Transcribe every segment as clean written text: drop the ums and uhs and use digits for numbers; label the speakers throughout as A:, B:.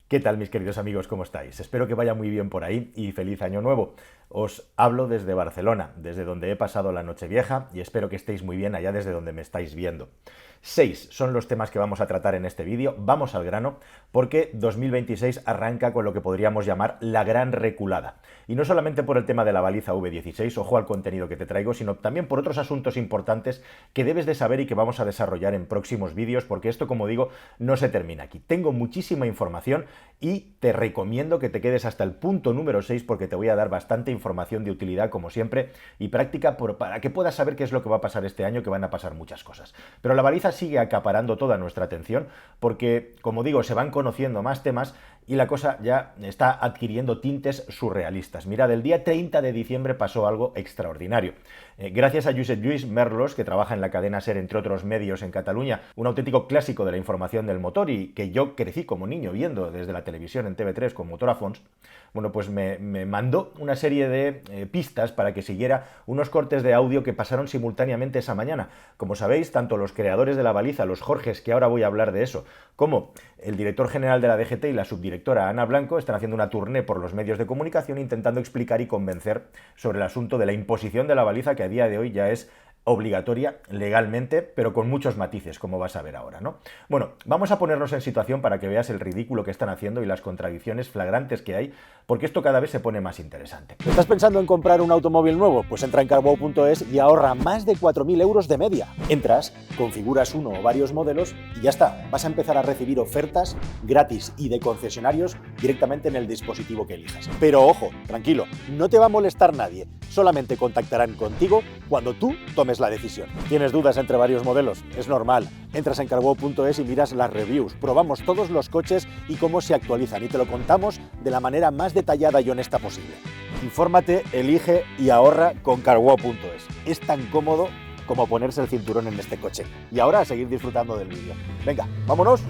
A: ¿Qué tal, mis queridos amigos? ¿Cómo estáis? Espero que vaya muy bien por ahí y feliz año nuevo. Os hablo desde Barcelona, desde donde he pasado la Nochevieja, y espero que estéis muy bien allá desde donde me estáis viendo. 6 son los temas que vamos a tratar en este vídeo. Vamos al grano, porque 2026 arranca con lo que podríamos llamar la gran reculada. Y no solamente por el tema de la baliza V16, ojo al contenido que te traigo, sino también por otros asuntos importantes que debes de saber y que vamos a desarrollar en próximos vídeos, porque esto, como digo, no se termina aquí. Tengo muchísima información y te recomiendo que te quedes hasta el punto número 6, porque te voy a dar bastante información de utilidad, como siempre, y práctica para que puedas saber qué es lo que va a pasar este año, que van a pasar muchas cosas. Pero la baliza sigue acaparando toda nuestra atención porque, como digo, se van conociendo más temas y la cosa ya está adquiriendo tintes surrealistas. Mirad, el día 30 de diciembre pasó algo extraordinario. Gracias a Josep Lluís Merlos, que trabaja en la cadena SER, entre otros medios en Cataluña, un auténtico clásico de la información del motor y que yo crecí como niño viendo desde la televisión en TV3 con Motor a Fons, bueno, pues me mandó una serie de pistas para que siguiera unos cortes de audio que pasaron simultáneamente esa mañana. Como sabéis, tanto los creadores de la baliza, los Jorges, que ahora voy a hablar de eso, como el director general de la DGT y la subdirectora Ana Blanco están haciendo una tournée por los medios de comunicación intentando explicar y convencer sobre el asunto de la imposición de la baliza, que a día de hoy ya es obligatoria legalmente, pero con muchos matices, como vas a ver ahora, ¿no? Bueno, vamos a ponernos en situación para que veas el ridículo que están haciendo y las contradicciones flagrantes que hay, porque esto cada vez se pone más interesante.
B: ¿Estás pensando en comprar un automóvil nuevo? Pues entra en carwow.es y ahorra más de 4.000 euros de media. Entras, configuras uno o varios modelos y ya está. Vas a empezar a recibir ofertas gratis y de concesionarios directamente en el dispositivo que elijas. Pero ojo, tranquilo, no te va a molestar nadie. Solamente contactarán contigo cuando tú tomes la decisión. ¿Tienes dudas entre varios modelos? Es normal. Entras en carwow.es y miras las reviews. Probamos todos los coches y cómo se actualizan y te lo contamos de la manera más detallada y honesta posible. Infórmate, elige y ahorra con carwow.es. Es tan cómodo como ponerse el cinturón en este coche. Y ahora a seguir disfrutando del vídeo. Venga, vámonos.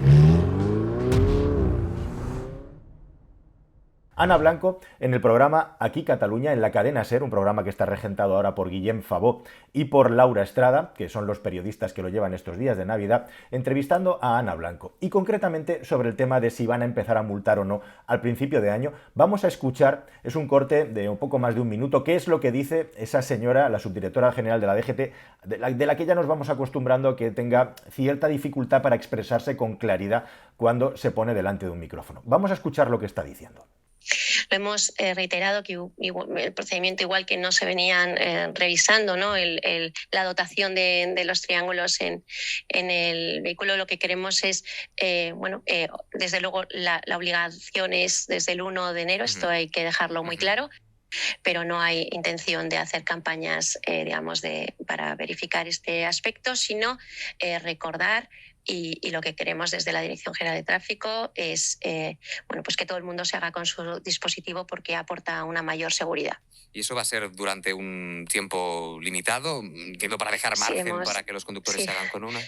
A: Ana Blanco en el programa Aquí Cataluña, en la cadena SER, un programa que está regentado ahora por Guillem Fabó y por Laura Estrada, que son los periodistas que lo llevan estos días de Navidad, entrevistando a Ana Blanco. Y concretamente sobre el tema de si van a empezar a multar o no al principio de año, vamos a escuchar, es un corte de un poco más de un minuto, qué es lo que dice esa señora, la subdirectora general de la DGT, de la que ya nos vamos acostumbrando a que tenga cierta dificultad para expresarse con claridad cuando se pone delante de un micrófono. Vamos a escuchar lo que está diciendo.
C: Lo hemos reiterado que el procedimiento, igual que no se venían revisando, ¿no? La dotación de los triángulos en el vehículo, lo que queremos es, desde luego la obligación es desde el 1 de enero, esto hay que dejarlo muy claro, pero no hay intención de hacer campañas, para verificar este aspecto, sino recordar. Y lo que queremos desde la Dirección General de Tráfico es pues que todo el mundo se haga con su dispositivo porque aporta una mayor seguridad.
D: ¿Y eso va a ser durante un tiempo limitado? Entiendo, para dejar margen para que los conductores se hagan con una.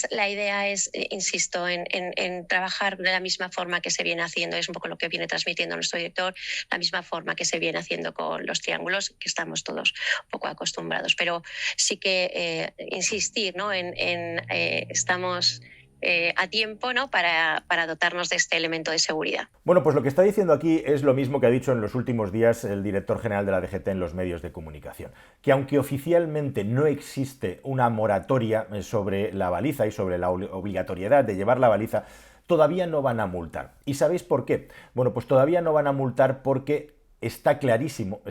C: La idea es, insisto, en trabajar de la misma forma que se viene haciendo, es un poco lo que viene transmitiendo nuestro director, la misma forma que se viene haciendo con los triángulos, que estamos todos un poco acostumbrados. Pero sí que insistir, ¿no? Estamos a tiempo, ¿no? para dotarnos de este elemento de seguridad.
A: Bueno, pues lo que está diciendo aquí es lo mismo que ha dicho en los últimos días el director general de la DGT en los medios de comunicación, que aunque oficialmente no existe una moratoria sobre la baliza y sobre la obligatoriedad de llevar la baliza, todavía no van a multar. ¿Y sabéis por qué? Bueno, pues todavía no van a multar porque está clarísimo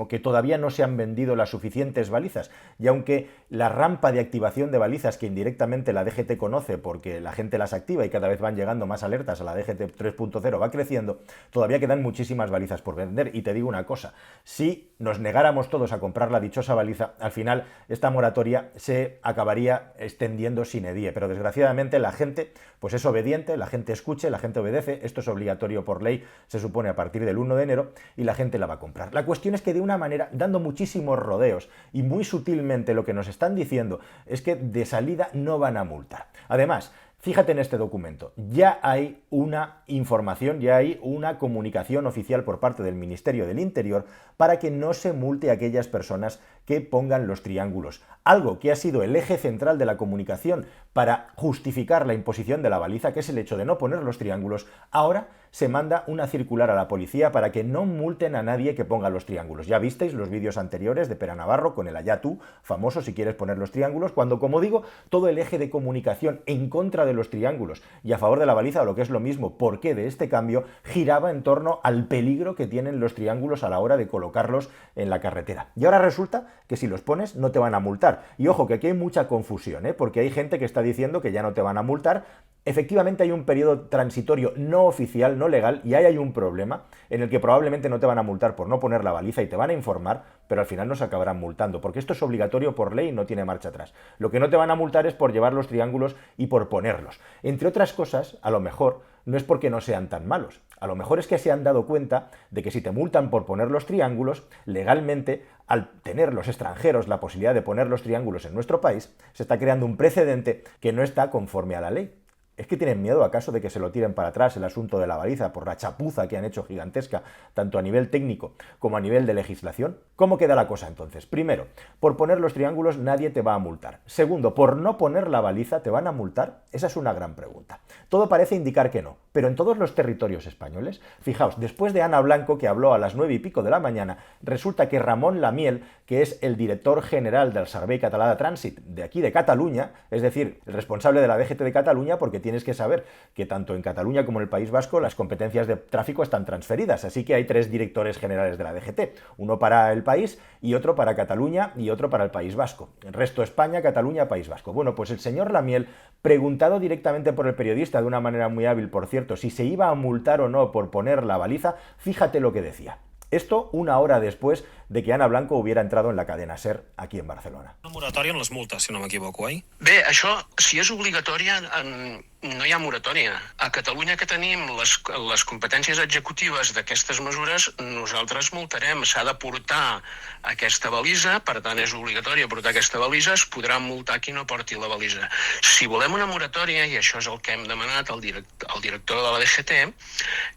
A: que todavía no se han vendido las suficientes balizas, y aunque la rampa de activación de balizas que indirectamente la DGT conoce porque la gente las activa y cada vez van llegando más alertas a la DGT 3.0 va creciendo, todavía quedan muchísimas balizas por vender. Y te digo una cosa, si nos negáramos todos a comprar la dichosa baliza, al final esta moratoria se acabaría extendiendo sin edie, pero desgraciadamente la gente pues es obediente, la gente escuche, la gente obedece, esto es obligatorio por ley, se supone a partir del 1 de enero, y la gente la va a comprar. La cuestión es que de una manera, dando muchísimos rodeos y muy sutilmente, lo que nos están diciendo es que de salida no van a multar. Además, Fíjate en este documento, ya hay una información, ya hay una comunicación oficial por parte del Ministerio del Interior para que no se multe a aquellas personas que pongan los triángulos. Algo que ha sido el eje central de la comunicación para justificar la imposición de la baliza, que es el hecho de no poner los triángulos, ahora se manda una circular a la policía para que no multen a nadie que ponga los triángulos. Ya visteis los vídeos anteriores de Pere Navarro con el allá tú, famoso si quieres poner los triángulos, cuando, como digo, todo el eje de comunicación en contra de los triángulos y a favor de la baliza, o lo que es lo mismo, por qué de este cambio, giraba en torno al peligro que tienen los triángulos a la hora de colocarlos en la carretera. Y ahora resulta que si los pones no te van a multar. Y ojo, que aquí hay mucha confusión, porque hay gente que está diciendo que ya no te van a multar. Efectivamente hay un periodo transitorio no oficial, no legal, y ahí hay un problema en el que probablemente no te van a multar por no poner la baliza y te van a informar, pero al final no se acabarán multando, porque esto es obligatorio por ley y no tiene marcha atrás. Lo que no te van a multar es por llevar los triángulos y por ponerlos. Entre otras cosas, a lo mejor no es porque no sean tan malos. A lo mejor es que se han dado cuenta de que si te multan por poner los triángulos, legalmente, al tener los extranjeros la posibilidad de poner los triángulos en nuestro país, se está creando un precedente que no está conforme a la ley. ¿Es que tienen miedo acaso de que se lo tiren para atrás el asunto de la baliza por la chapuza que han hecho gigantesca, tanto a nivel técnico como a nivel de legislación? ¿Cómo queda la cosa entonces? Primero, por poner los triángulos nadie te va a multar. Segundo, por no poner la baliza, ¿te van a multar? Esa es una gran pregunta. Todo parece indicar que no, pero en todos los territorios españoles, fijaos, después de Ana Blanco, que habló a las 9:15 de la mañana, resulta que Ramón Lamiel, que es el director general del Servei Català de Trànsit de aquí de Cataluña, es decir, el responsable de la DGT de Cataluña, porque tienes que saber que tanto en Cataluña como en el País Vasco las competencias de tráfico están transferidas, así que hay 3 directores generales de la DGT, uno para el país y otro para Cataluña y otro para el País Vasco. El resto España, Cataluña, País Vasco. Bueno, pues el señor Lamiel, preguntado directamente por el periodista de una manera muy hábil, por cierto, si se iba a multar o no por poner la baliza, fíjate lo que decía. Esto una hora después de que Ana Blanco hubiera entrado en la cadena SER aquí en Barcelona.
E: Una moratòria en les multes, si no m'equivoco, oi?
F: Bé, això, si és obligatòria, no hi ha moratòria. A Catalunya, que tenim les competències executives d'aquestes mesures, nosaltres multarem. S'ha de portar aquesta balisa, per tant és obligatori portar aquesta balisa, es podrà multar qui no porti la balisa. Si volem una moratòria, i això és el que hem demanat al director de la DGT,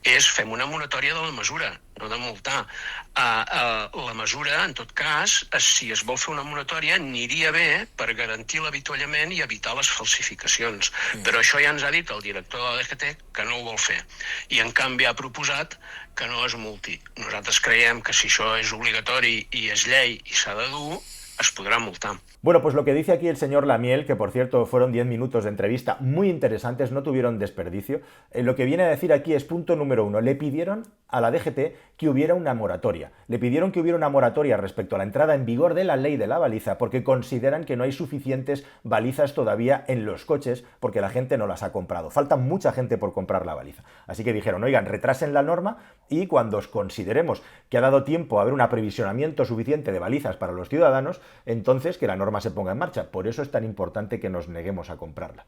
F: és fem una moratòria de la mesura, no de multar. La mesura, en tot cas, si es vol fer una moratòria, aniria bé per garantir l'avituallament i evitar les falsificacions. Però això ja ens ha dit el director de la DGT que no ho vol fer. I, en canvi, ha proposat que no es multi. Nosaltres creiem que si això és obligatori i és llei i s'ha de dur, es podrá multar.
A: Bueno, pues lo que dice aquí el señor Lamiel, que por cierto fueron 10 minutos de entrevista muy interesantes, no tuvieron desperdicio, lo que viene a decir aquí es punto número 1, le pidieron a la DGT que hubiera una moratoria. Le pidieron que hubiera una moratoria respecto a la entrada en vigor de la ley de la baliza porque consideran que no hay suficientes balizas todavía en los coches porque la gente no las ha comprado. Falta mucha gente por comprar la baliza. Así que dijeron, oigan, retrasen la norma y cuando os consideremos que ha dado tiempo a haber un aprovisionamiento suficiente de balizas para los ciudadanos, entonces que la norma se ponga en marcha. Por eso es tan importante que nos neguemos a comprarla.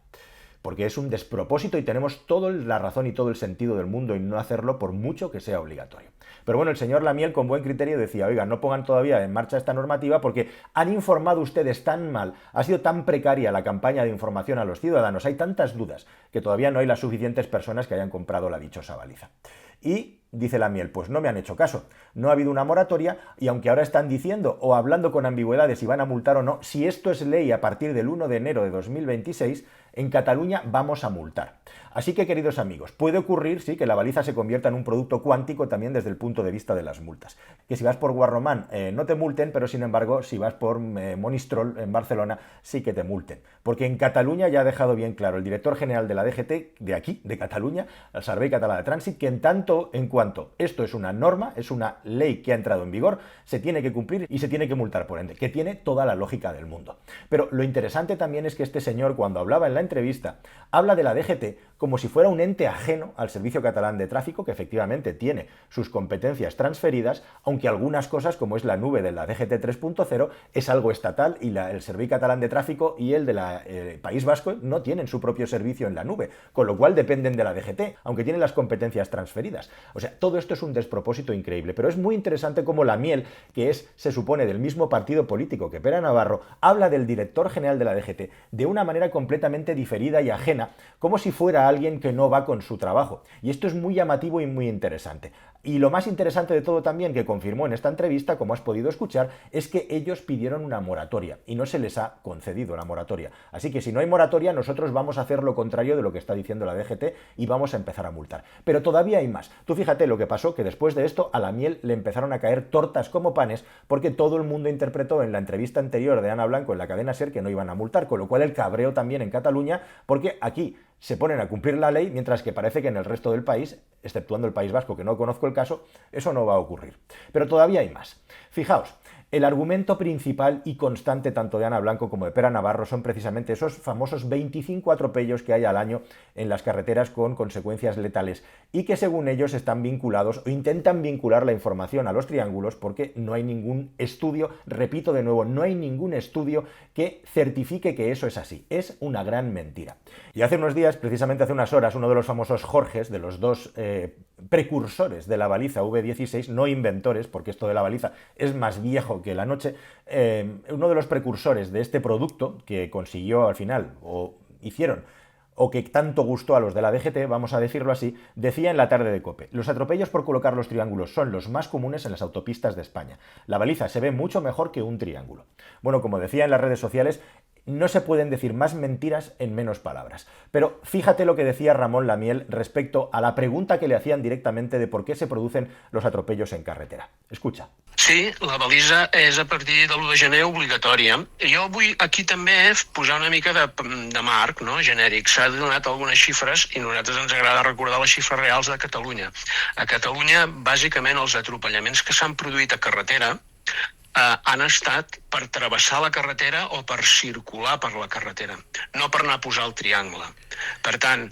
A: Porque es un despropósito y tenemos toda la razón y todo el sentido del mundo en no hacerlo por mucho que sea obligatorio. Pero bueno, el señor Lamiel con buen criterio decía, oiga, no pongan todavía en marcha esta normativa porque han informado ustedes tan mal, ha sido tan precaria la campaña de información a los ciudadanos, hay tantas dudas que todavía no hay las suficientes personas que hayan comprado la dichosa baliza. Y dice Lamiel, pues no me han hecho caso, no ha habido una moratoria y aunque ahora están diciendo o hablando con ambigüedades si van a multar o no, si esto es ley a partir del 1 de enero de 2026, en Cataluña vamos a multar. Así que, queridos amigos, puede ocurrir, sí, que la baliza se convierta en un producto cuántico también desde el punto de vista de las multas. Que si vas por Guarromán no te multen, pero sin embargo, si vas por Monistrol en Barcelona, sí que te multen. Porque en Cataluña ya ha dejado bien claro el director general de la DGT, de aquí, de Cataluña, el Servei Català de Trànsit, que en cuanto esto es una norma, es una ley que ha entrado en vigor, se tiene que cumplir y se tiene que multar por ende, que tiene toda la lógica del mundo. Pero lo interesante también es que este señor, cuando hablaba en la entrevista, habla de la DGT como si fuera un ente ajeno al Servicio Catalán de Tráfico, que efectivamente tiene sus competencias transferidas, aunque algunas cosas, como es la nube de la DGT 3.0, es algo estatal y el Servei Catalán de Tráfico y el de la País Vasco no tienen su propio servicio en la nube, con lo cual dependen de la DGT, aunque tienen las competencias transferidas. O sea, sea, todo esto es un despropósito increíble, pero es muy interesante cómo la Miel, que es, se supone, del mismo partido político que Pere Navarro, habla del director general de la DGT de una manera completamente diferida y ajena, como si fuera alguien que no va con su trabajo. Y esto es muy llamativo y muy interesante. Y lo más interesante de todo también, que confirmó en esta entrevista, como has podido escuchar, es que ellos pidieron una moratoria y no se les ha concedido la moratoria. Así que si no hay moratoria, nosotros vamos a hacer lo contrario de lo que está diciendo la DGT y vamos a empezar a multar. Pero todavía hay más. Tú fíjate lo que pasó, que después de esto a la Miel le empezaron a caer tortas como panes, porque todo el mundo interpretó en la entrevista anterior de Ana Blanco en la cadena SER que no iban a multar, con lo cual el cabreo también en Cataluña, porque aquí se ponen a cumplir la ley, mientras que parece que en el resto del país, exceptuando el País Vasco, que no conozco el caso, eso no va a ocurrir. Pero todavía hay más. Fijaos, el argumento principal y constante tanto de Ana Blanco como de Pere Navarro son precisamente esos famosos 25 atropellos que hay al año en las carreteras con consecuencias letales y que según ellos están vinculados o intentan vincular la información a los triángulos porque no hay ningún estudio, repito de nuevo, no hay ningún estudio que certifique que eso es así. Es una gran mentira. Y hace unos días, precisamente hace unas horas, uno de los famosos Jorges, de los dos precursores de la baliza V16, no inventores, porque esto de la baliza es más viejo que la noche, uno de los precursores de este producto que consiguió al final, o hicieron, o que tanto gustó a los de la DGT, vamos a decirlo así, decía en la tarde de COPE: los atropellos por colocar los triángulos son los más comunes en las autopistas de España. La baliza se ve mucho mejor que un triángulo. Bueno, como decía en las redes sociales, no se pueden decir más mentiras en menos palabras. Pero fíjate lo que decía Ramón Lamiel respecto a la pregunta que le hacían directamente de por qué se producen los atropellos en carretera. Escucha.
F: Sí, la balisa és a partir de l'1 de gener obligatòria. Jo vull aquí també posar una mica de marc, no?, genèric. S'ha donat algunes xifres i a nosaltres ens agrada recordar les xifres reals de Catalunya. A Catalunya, bàsicament, els atropellaments que s'han produït a carretera han estat per travessar la carretera o per circular per la carretera, no per anar a posar el triangle. Per tant,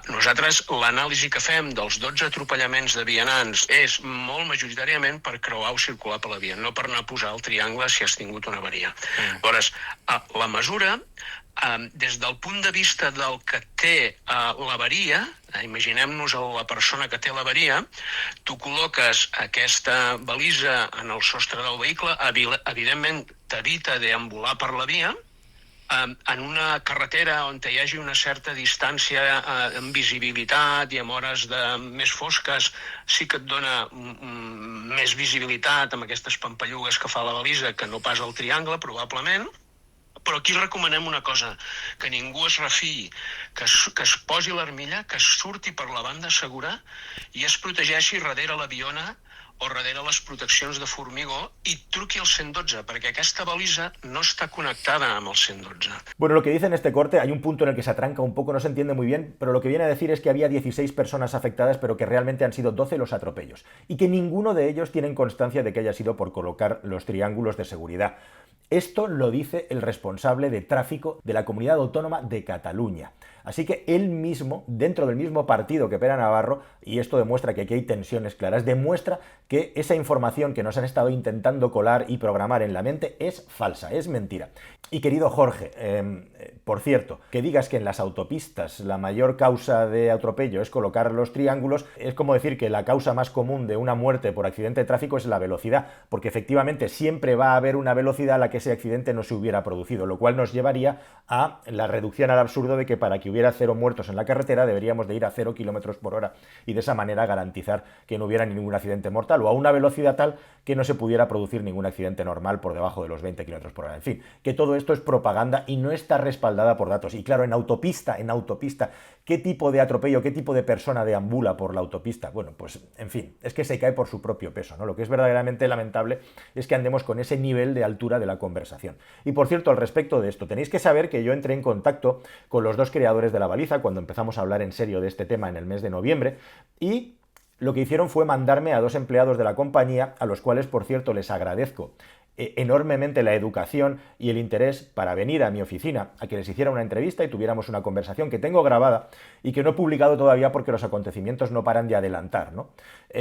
F: nosaltres l'anàlisi que fem dels 12 atropellaments de vianants és molt majoritàriament per creuar o circular per la via, no per anar a posar el triangle si has tingut una avaria. Llavors, la mesura, des del punt de vista del que té l'avaria, imaginem-nos la persona que té l'avaria, tu col·loques aquesta balisa en el sostre del vehicle, evidentment t'evita deambular per la via, en una carretera on hi hagi una certa distància amb visibilitat i amb hores més fosques sí que et dona més visibilitat amb aquestes pampallugues que fa la balisa que no pas el triangle, probablement. Però aquí recomanem una cosa, que ningú es refiï, que es posi l'armilla, que es surti per la banda segura i es protegeixi darrere l'aviona o darrere les proteccions de formigó i truqui al 112, perquè aquesta balisa no està connectada amb el 112.
A: Bueno, lo que dice en este corte, hay un punto en el que se atranca un poco, no se entiende muy bien, pero lo que viene a decir es que había 16 personas afectadas, pero que realmente han sido 12 los atropellos, y que ninguno de ellos tienen constancia de que haya sido por colocar los triángulos de seguridad. Esto lo dice el responsable de tráfico de la Comunidad Autónoma de Cataluña. Así que él mismo, dentro del mismo partido que Pere Navarro, y esto demuestra que aquí hay tensiones claras, demuestra que esa información que nos han estado intentando colar y programar en la mente es falsa, es mentira. Y querido Jorge, por cierto, que digas que en las autopistas la mayor causa de atropello es colocar los triángulos, es como decir que la causa más común de una muerte por accidente de tráfico es la velocidad, porque efectivamente siempre va a haber una velocidad a la que ese accidente no se hubiera producido, lo cual nos llevaría a la reducción al absurdo de que para que hubiera 0 muertos en la carretera deberíamos de ir a 0 km por hora y de esa manera garantizar que no hubiera ningún accidente mortal, o a una velocidad tal que no se pudiera producir ningún accidente normal por debajo de los 20 km por hora. En fin, que todo esto es propaganda y no está respaldada por datos. Y claro, en autopista, ¿qué tipo de atropello, qué tipo de persona deambula por la autopista? Bueno, pues en fin, es que se cae por su propio peso, ¿no? Lo que es verdaderamente lamentable es que andemos con ese nivel de altura de la conversación. Y por cierto, al respecto de esto, tenéis que saber que yo entré en contacto con los dos creadores de la baliza cuando empezamos a hablar en serio de este tema en el mes de noviembre, y lo que hicieron fue mandarme a 2 empleados de la compañía, a los cuales, por cierto, les agradezco enormemente la educación y el interés para venir a mi oficina a que les hiciera una entrevista y tuviéramos una conversación que tengo grabada y que no he publicado todavía porque los acontecimientos no paran de adelantar, ¿no?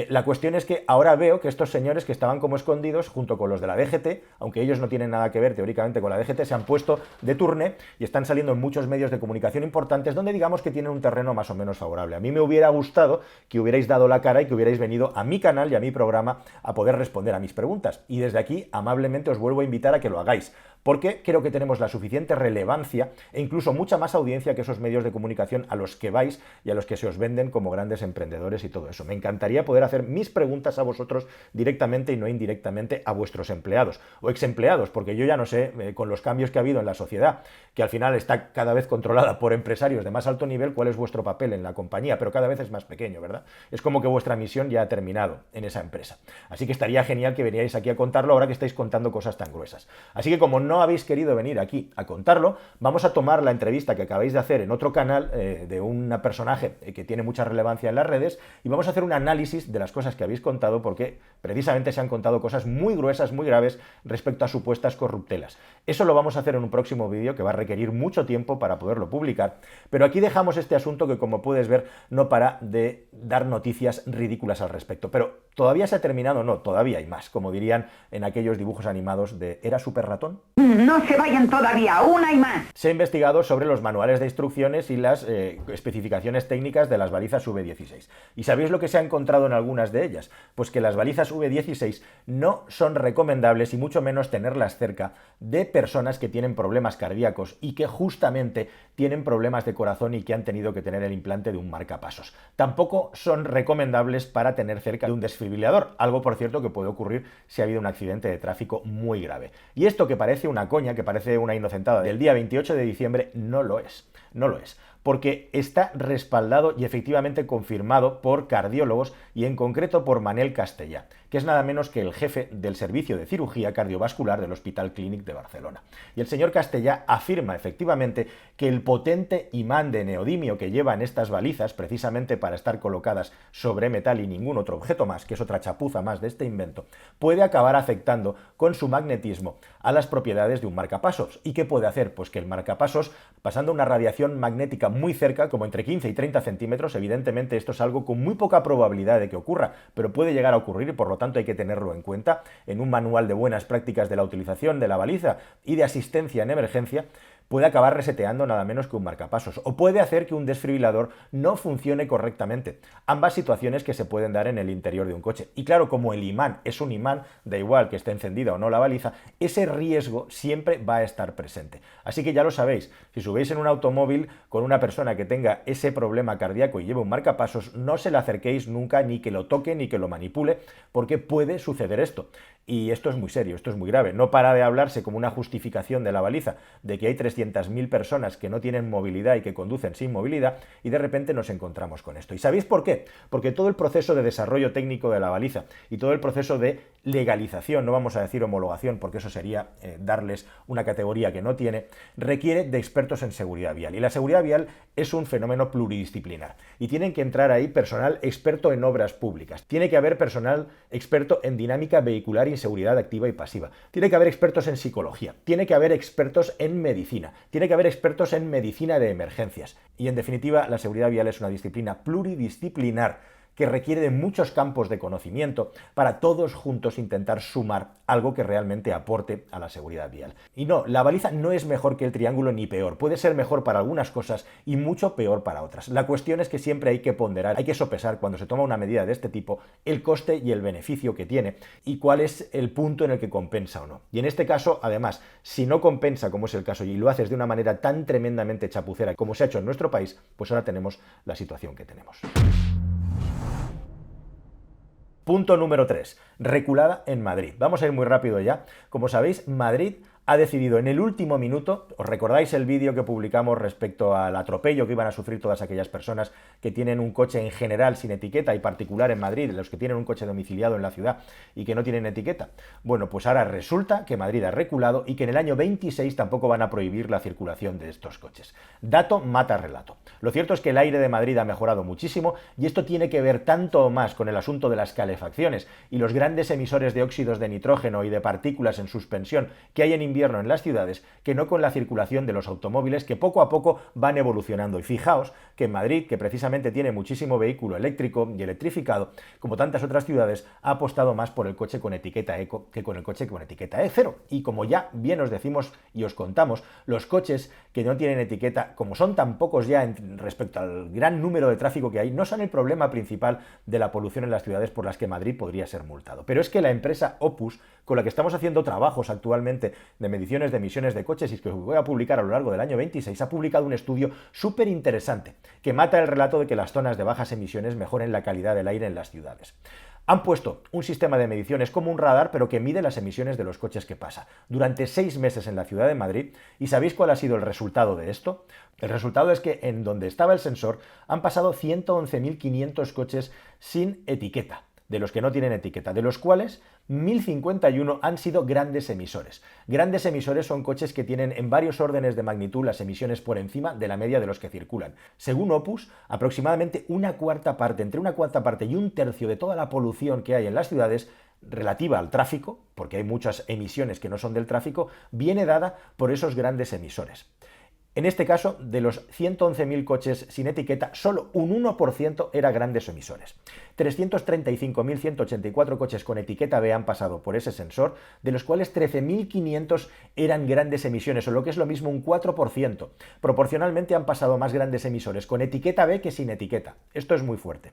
A: La cuestión es que ahora veo que estos señores que estaban como escondidos junto con los de la DGT, aunque ellos no tienen nada que ver teóricamente con la DGT, se han puesto de turné y están saliendo en muchos medios de comunicación importantes donde digamos que tienen un terreno más o menos favorable. A mí me hubiera gustado que hubierais dado la cara y que hubierais venido a mi canal y a mi programa a poder responder a mis preguntas. Y desde aquí, amablemente, os vuelvo a invitar a que lo hagáis, porque creo que tenemos la suficiente relevancia e incluso mucha más audiencia que esos medios de comunicación a los que vais y a los que se os venden como grandes emprendedores y todo eso. Me encantaría poder hacer mis preguntas a vosotros directamente y no indirectamente a vuestros empleados o exempleados, porque yo ya no sé, con los cambios que ha habido en la sociedad, que al final está cada vez controlada por empresarios de más alto nivel, cuál es vuestro papel en la compañía, pero cada vez es más pequeño, ¿verdad? Es como que vuestra misión ya ha terminado en esa empresa. Así que estaría genial que vinierais aquí a contarlo ahora que estáis contando cosas tan gruesas. Así que como no habéis querido venir aquí a contarlo, vamos a tomar la entrevista que acabáis de hacer en otro canal de un personaje que tiene mucha relevancia en las redes y vamos a hacer un análisis de las cosas que habéis contado porque precisamente se han contado cosas muy gruesas, muy graves respecto a supuestas corruptelas. Eso lo vamos a hacer en un próximo vídeo que va a requerir mucho tiempo para poderlo publicar, pero aquí dejamos este asunto que, como puedes ver, no para de dar noticias ridículas al respecto. Pero ¿todavía se ha terminado? No, todavía hay más, como dirían en aquellos dibujos animados de ¿Era Super Ratón?
G: No se vayan todavía, una y más.
A: Se ha investigado sobre los manuales de instrucciones y las especificaciones técnicas de las balizas V16. ¿Y sabéis lo que se ha encontrado en algunas de ellas? Pues que las balizas V16 no son recomendables y mucho menos tenerlas cerca de personas que tienen problemas cardíacos y que justamente tienen problemas de corazón y que han tenido que tener el implante de un marcapasos. Tampoco son recomendables para tener cerca de un desfibrilador, algo por cierto que puede ocurrir si ha habido un accidente de tráfico muy grave. Y esto que parece una coña, que parece una inocentada del día 28 de diciembre, no lo es. No lo es. Porque está respaldado y efectivamente confirmado por cardiólogos y en concreto por Manel Castellà, que es nada menos que el jefe del servicio de cirugía cardiovascular del Hospital Clínic de Barcelona. Y el señor Castellà afirma efectivamente que el potente imán de neodimio que llevan estas balizas, precisamente para estar colocadas sobre metal y ningún otro objeto más, que es otra chapuza más de este invento, puede acabar afectando con su magnetismo a las propiedades de un marcapasos. ¿Y qué puede hacer? Pues que el marcapasos, pasando una radiación magnética muy cerca, como entre 15 y 30 centímetros, evidentemente esto es algo con muy poca probabilidad de que ocurra, pero puede llegar a ocurrir y por lo tanto hay que tenerlo en cuenta en un manual de buenas prácticas de la utilización de la baliza y de asistencia en emergencia. Puede acabar reseteando nada menos que un marcapasos o puede hacer que un desfibrilador no funcione correctamente. Ambas situaciones que se pueden dar en el interior de un coche. Y claro, como el imán es un imán, da igual que esté encendida o no la baliza, ese riesgo siempre va a estar presente. Así que ya lo sabéis, si subéis en un automóvil con una persona que tenga ese problema cardíaco y lleve un marcapasos, no se le acerquéis nunca, ni que lo toque, ni que lo manipule, porque puede suceder esto. Y esto es muy serio, esto es muy grave. No para de hablarse como una justificación de la baliza, de que hay 300.000 personas que no tienen movilidad y que conducen sin movilidad, y de repente nos encontramos con esto. ¿Y sabéis por qué? Porque todo el proceso de desarrollo técnico de la baliza y todo el proceso de legalización, no vamos a decir homologación, porque eso sería darles una categoría que no tiene, requiere de expertos en seguridad vial. Y la seguridad vial es un fenómeno pluridisciplinar. Y tienen que entrar ahí personal experto en obras públicas. Tiene que haber personal experto en dinámica vehicular y seguridad activa y pasiva. Tiene que haber expertos en psicología. Tiene que haber expertos en medicina. Tiene que haber expertos en medicina de emergencias. Y en definitiva, la seguridad vial es una disciplina pluridisciplinar que requiere de muchos campos de conocimiento para todos juntos intentar sumar algo que realmente aporte a la seguridad vial. Y no, la baliza no es mejor que el triángulo ni peor. Puede ser mejor para algunas cosas y mucho peor para otras. La cuestión es que siempre hay que ponderar, hay que sopesar cuando se toma una medida de este tipo el coste y el beneficio que tiene y cuál es el punto en el que compensa o no. Y en este caso, además, si no compensa, como es el caso, y lo haces de una manera tan tremendamente chapucera como se ha hecho en nuestro país, pues ahora tenemos la situación que tenemos. Punto número 3. Reculada en Madrid. Vamos a ir muy rápido ya. Como sabéis, Madrid ha decidido en el último minuto, ¿os recordáis el vídeo que publicamos respecto al atropello que iban a sufrir todas aquellas personas que tienen un coche en general sin etiqueta y particular en Madrid, los que tienen un coche domiciliado en la ciudad y que no tienen etiqueta? Bueno, pues ahora resulta que Madrid ha reculado y que en el año 26 tampoco van a prohibir la circulación de estos coches. Dato mata relato. Lo cierto es que el aire de Madrid ha mejorado muchísimo y esto tiene que ver tanto o más con el asunto de las calefacciones y los grandes emisores de óxidos de nitrógeno y de partículas en suspensión que hay en invierno en las ciudades, que no con la circulación de los automóviles que poco a poco van evolucionando. Y fijaos que en Madrid, que precisamente tiene muchísimo vehículo eléctrico y electrificado, como tantas otras ciudades, ha apostado más por el coche con etiqueta eco que con el coche con etiqueta E0. Y como ya bien os decimos y os contamos, los coches que no tienen etiqueta, como son tan pocos ya respecto al gran número de tráfico que hay, no son el problema principal de la polución en las ciudades por las que Madrid podría ser multado. Pero es que la empresa Opus, con la que estamos haciendo trabajos actualmente de mediciones de emisiones de coches y que os voy a publicar a lo largo del año 26, ha publicado un estudio súper interesante que mata el relato de que las zonas de bajas emisiones mejoren la calidad del aire en las ciudades. Han puesto un sistema de mediciones como un radar, pero que mide las emisiones de los coches que pasa durante 6 meses en la ciudad de Madrid. ¿Y sabéis cuál ha sido el resultado de esto? El resultado es que en donde estaba el sensor han pasado 111.500 coches sin etiqueta, de los que no tienen etiqueta, de los cuales 1.051 han sido grandes emisores. Grandes emisores son coches que tienen en varios órdenes de magnitud las emisiones por encima de la media de los que circulan. Según Opus, aproximadamente entre una cuarta parte y un tercio de toda la polución que hay en las ciudades relativa al tráfico, porque hay muchas emisiones que no son del tráfico, viene dada por esos grandes emisores. En este caso, de los 111.000 coches sin etiqueta, solo un 1% era grandes emisores. 335.184 coches con etiqueta B han pasado por ese sensor, de los cuales 13.500 eran grandes emisiones, o lo que es lo mismo, un 4%. Proporcionalmente han pasado más grandes emisores con etiqueta B que sin etiqueta. Esto es muy fuerte.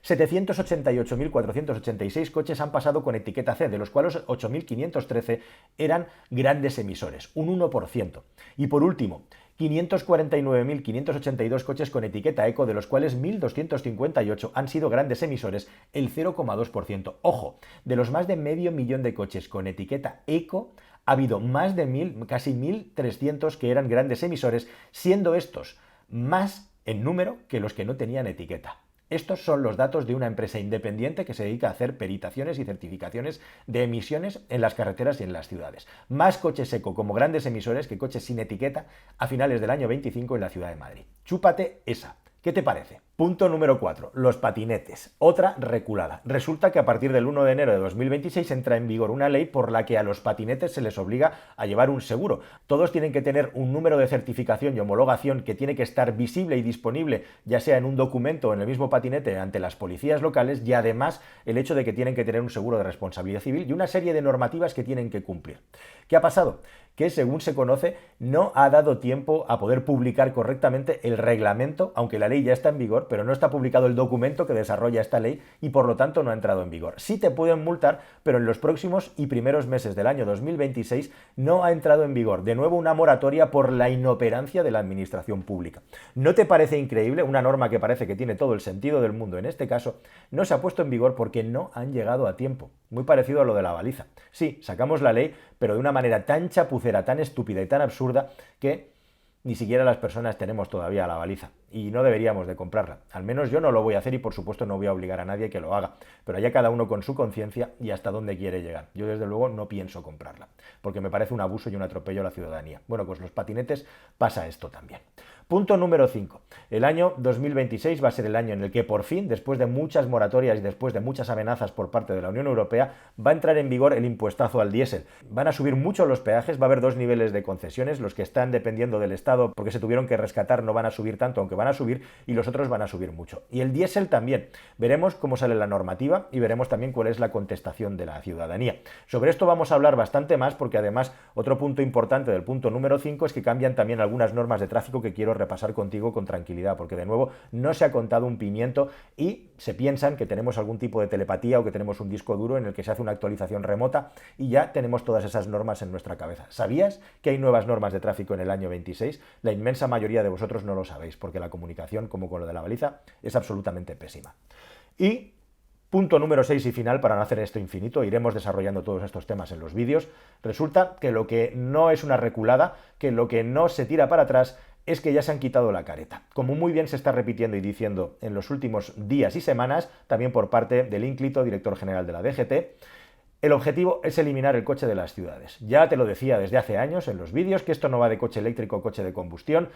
A: 788.486 coches han pasado con etiqueta C, de los cuales 8.513 eran grandes emisores, un 1%. Y por último, 549.582 coches con etiqueta eco, de los cuales 1.258 han sido grandes emisores, el 0,2%. Ojo, de los más de medio millón de coches con etiqueta eco, ha habido más de 1.000, casi 1.300 que eran grandes emisores, siendo estos más en número que los que no tenían etiqueta. Estos son los datos de una empresa independiente que se dedica a hacer peritaciones y certificaciones de emisiones en las carreteras y en las ciudades. Más coches eco como grandes emisores que coches sin etiqueta a finales del año 25 en la ciudad de Madrid. Chúpate esa. ¿Qué te parece? Punto número 4. Los patinetes. Otra reculada. Resulta que a partir del 1 de enero de 2026 entra en vigor una ley por la que a los patinetes se les obliga a llevar un seguro. Todos tienen que tener un número de certificación y homologación que tiene que estar visible y disponible, ya sea en un documento o en el mismo patinete ante las policías locales, y además el hecho de que tienen que tener un seguro de responsabilidad civil y una serie de normativas que tienen que cumplir. ¿Qué ha pasado? Que, según se conoce, no ha dado tiempo a poder publicar correctamente el reglamento, aunque la ley ya está en vigor, pero no está publicado el documento que desarrolla esta ley y por lo tanto no ha entrado en vigor. Sí te pueden multar, pero en los próximos y primeros meses del año 2026 no ha entrado en vigor. De nuevo, una moratoria por la inoperancia de la administración pública. ¿No te parece increíble? Una norma que parece que tiene todo el sentido del mundo en este caso, no se ha puesto en vigor porque no han llegado a tiempo. Muy parecido a lo de la baliza. Sí, sacamos la ley, pero de una manera tan chapucera, tan estúpida y tan absurda que ni siquiera las personas tenemos todavía la baliza y no deberíamos de comprarla. Al menos yo no lo voy a hacer y por supuesto no voy a obligar a nadie que lo haga, pero allá cada uno con su conciencia y hasta dónde quiere llegar. Yo desde luego no pienso comprarla, porque me parece un abuso y un atropello a la ciudadanía. Bueno, pues los patinetes pasa esto también. Punto número 5. El año 2026 va a ser el año en el que por fin, después de muchas moratorias y después de muchas amenazas por parte de la Unión Europea, va a entrar en vigor el impuestazo al diésel. Van a subir mucho los peajes, va a haber 2 niveles de concesiones, los que están dependiendo del Estado porque se tuvieron que rescatar no van a subir tanto, aunque van a subir, y los otros van a subir mucho. Y el diésel también. Veremos cómo sale la normativa y veremos también cuál es la contestación de la ciudadanía. Sobre esto vamos a hablar bastante más porque además otro punto importante del punto número 5 es que cambian también algunas normas de tráfico que quiero repasar contigo con tranquilidad, porque de nuevo no se ha contado un pimiento y se piensan que tenemos algún tipo de telepatía o que tenemos un disco duro en el que se hace una actualización remota y ya tenemos todas esas normas en nuestra cabeza. ¿Sabías que hay nuevas normas de tráfico en el año 26? La inmensa mayoría de vosotros no lo sabéis, porque la comunicación, como con lo de la baliza, es absolutamente pésima. Y Punto número 6 y final, para no hacer esto infinito, iremos desarrollando todos estos temas en los vídeos. Resulta que lo que no es una reculada, que lo que no se tira para atrás, es que ya se han quitado la careta. Como muy bien se está repitiendo y diciendo en los últimos días y semanas, también por parte del Ínclito, director general de la DGT, el objetivo es eliminar el coche de las ciudades. Ya te lo decía desde hace años en los vídeos, que esto no va de coche eléctrico o coche de combustión,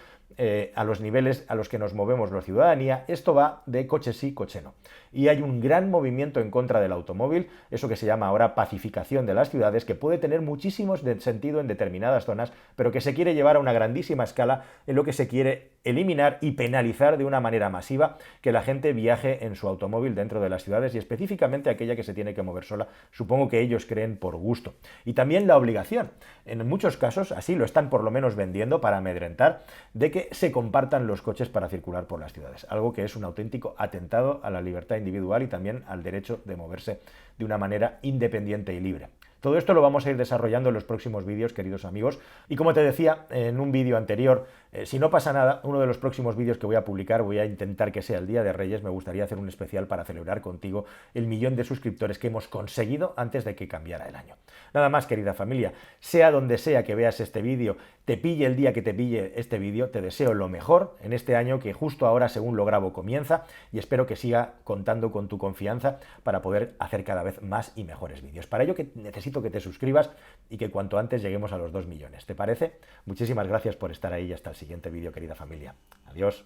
A: a los niveles a los que nos movemos la ciudadanía, esto va de coche sí, coche no. Y hay un gran movimiento en contra del automóvil, eso que se llama ahora pacificación de las ciudades, que puede tener muchísimos sentido en determinadas zonas, pero que se quiere llevar a una grandísima escala en lo que se quiere eliminar y penalizar de una manera masiva que la gente viaje en su automóvil dentro de las ciudades y específicamente aquella que se tiene que mover sola, supongo que ellos creen por gusto. Y también la obligación, en muchos casos, así lo están por lo menos vendiendo para amedrentar, de que se compartan los coches para circular por las ciudades, algo que es un auténtico atentado a la libertad individual y también al derecho de moverse de una manera independiente y libre. Todo esto lo vamos a ir desarrollando en los próximos vídeos, queridos amigos, y como te decía en un vídeo anterior, si no pasa nada, uno de los próximos vídeos que voy a publicar, voy a intentar que sea el Día de Reyes, me gustaría hacer un especial para celebrar contigo el 1.000.000 de suscriptores que hemos conseguido antes de que cambiara el año. Nada más, querida familia, sea donde sea que veas este vídeo, te pille el día que te pille este vídeo, te deseo lo mejor en este año que justo ahora, según lo grabo, comienza, y espero que siga contando con tu confianza para poder hacer cada vez más y mejores vídeos. Para ello que necesito que te suscribas y que cuanto antes lleguemos a los 2 millones. ¿Te parece? Muchísimas gracias por estar ahí y hasta el siguiente vídeo, querida familia. Adiós.